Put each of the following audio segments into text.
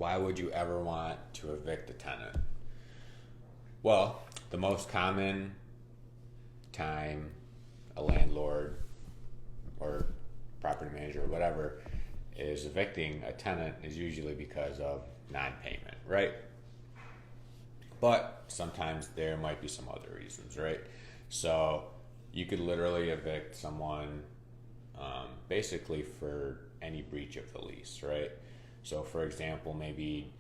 Why would you ever want to evict a tenant? Well, the most common time a landlord or property manager or whatever is evicting a tenant is usually because of non-payment, right? But sometimes there might be some other reasons, right? So you could literally evict someone basically for any breach of the lease, right? So, for example, maybe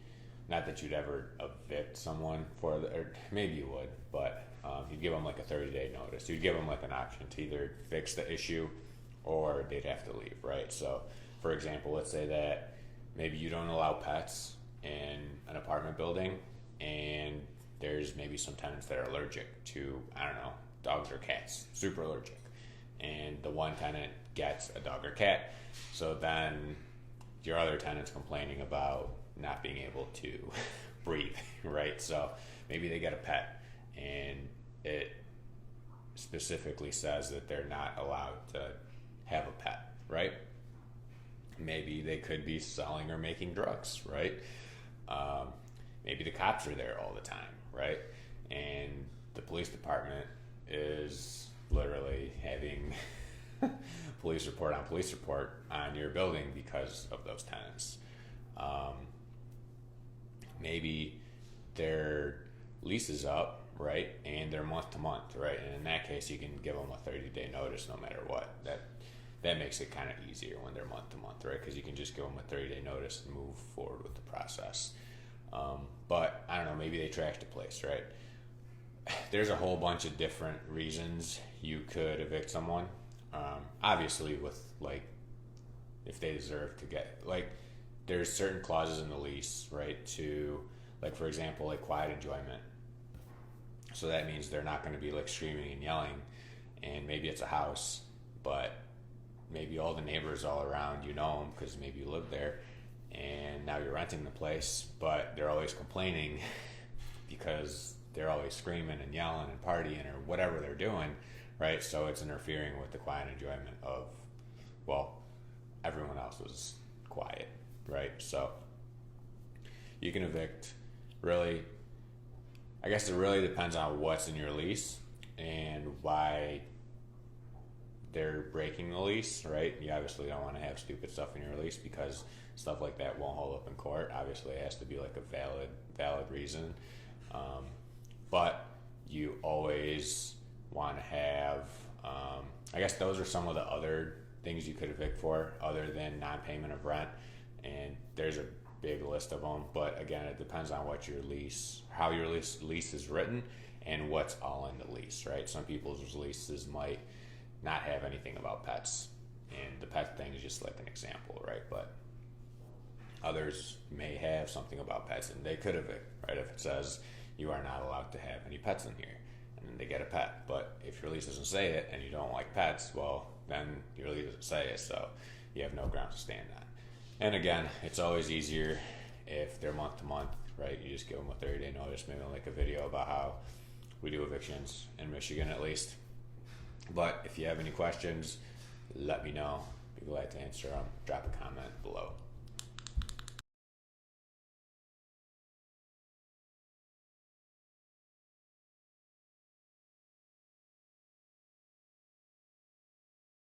not that you'd ever evict someone or maybe you would, but you'd give them like a 30-day notice. You'd give them like an option to either fix the issue or they'd have to leave, right? So, for example, let's say that maybe you don't allow pets in an apartment building and there's maybe some tenants that are allergic to, I don't know, dogs or cats, super allergic. And the one tenant gets a dog or cat. So then your other tenant's complaining about not being able to breathe, right? So maybe they get a pet and it specifically says that they're not allowed to have a pet, right? Maybe they could be selling or making drugs, right? Maybe the cops are there all the time, right? And the police department is literally having police report on your building because of those tenants. Maybe their lease is up, right, and they're month to month, right, and in that case you can give them a 30-day notice no matter what. That makes it kind of easier when they're month to month, right, because you can just give them a 30-day notice and move forward with the process. But I don't know, maybe they trashed the place, right? There's a whole bunch of different reasons you could evict someone. Obviously, with like, if they deserve to get, like, there's certain clauses in the lease, right, to, like, for example, like quiet enjoyment. So that means they're not going to be like screaming and yelling, and maybe it's a house, but maybe all the neighbors all around you know them because maybe you live there, and now you're renting the place, but they're always complaining because they're always screaming and yelling and partying or whatever they're doing, right? So it's interfering with the quiet enjoyment of, well, everyone else was quiet, right? So you can evict, really, I guess it really depends on what's in your lease and why they're breaking the lease, right? You obviously don't want to have stupid stuff in your lease because stuff like that won't hold up in court. Obviously, it has to be like a valid reason. But you always want to have, I guess those are some of the other things you could evict for other than non-payment of rent. And there's a big list of them. But again, it depends on what your lease, how your lease is written and what's all in the lease, right? Some people's leases might not have anything about pets. And the pet thing is just like an example, right? But others may have something about pets and they could evict, right? If it says you are not allowed to have any pets in here, and then they get a pet. But if your lease doesn't say it and you don't like pets, well, then your lease doesn't say it, so you have no grounds to stand on. And again, it's always easier if they're month to month, right? You just give them a 30-day notice. Maybe I'll make a video about how we do evictions in Michigan at least. But if you have any questions, let me know. Be glad to answer them. Drop a comment below.